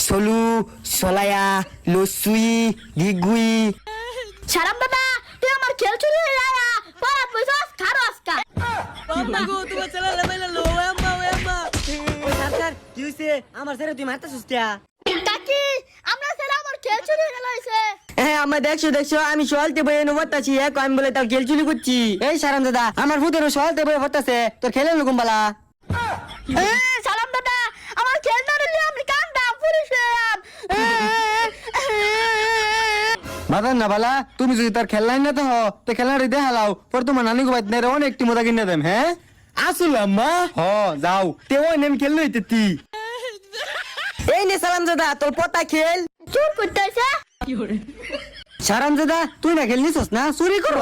সলু, সলায়া, লসুই, গিগুই। Serum দাদা তুই আমার খেল চুরি হয়ে আয়া পড়া পয়সাস খারো আজকা। আম্মা গো তোমার ছেলে লাইলা লো আম্মা ও আম্মা। ও স্যার কি হইছে আমার ছেলে তুই মারতাছিস কে? কাকি আমরা ছেলে আমার খেল চুরি হয়ে গেছে। হ্যাঁ আমার দেখছো আমি সলতে বই এনে বলতাছি এক আমি বলে তার খেল চুরি করছি। এই সারাম দাদা আমার ভূতের সলতে বই বলতাছে তোর খেলে লুকুম বালা। সালাম দাদা আমার খেল না দিলে আমি কান্দা পুলিশ বাদান না বালা তুমি যদি তার খেললাই না তো তো খেলার দেখালাও পর তোমার নানি গো বাইত নেরে অনেক মজা কিনে দেম। হ্যাঁ আসলে আম্মা যাও তে ওই নেম খেললো হইতে এই নে সালাম দাদা তোর পতা খেল। চুপ করতেছে। সারাম দাদা তুই না খেলনিস না চুরি করো।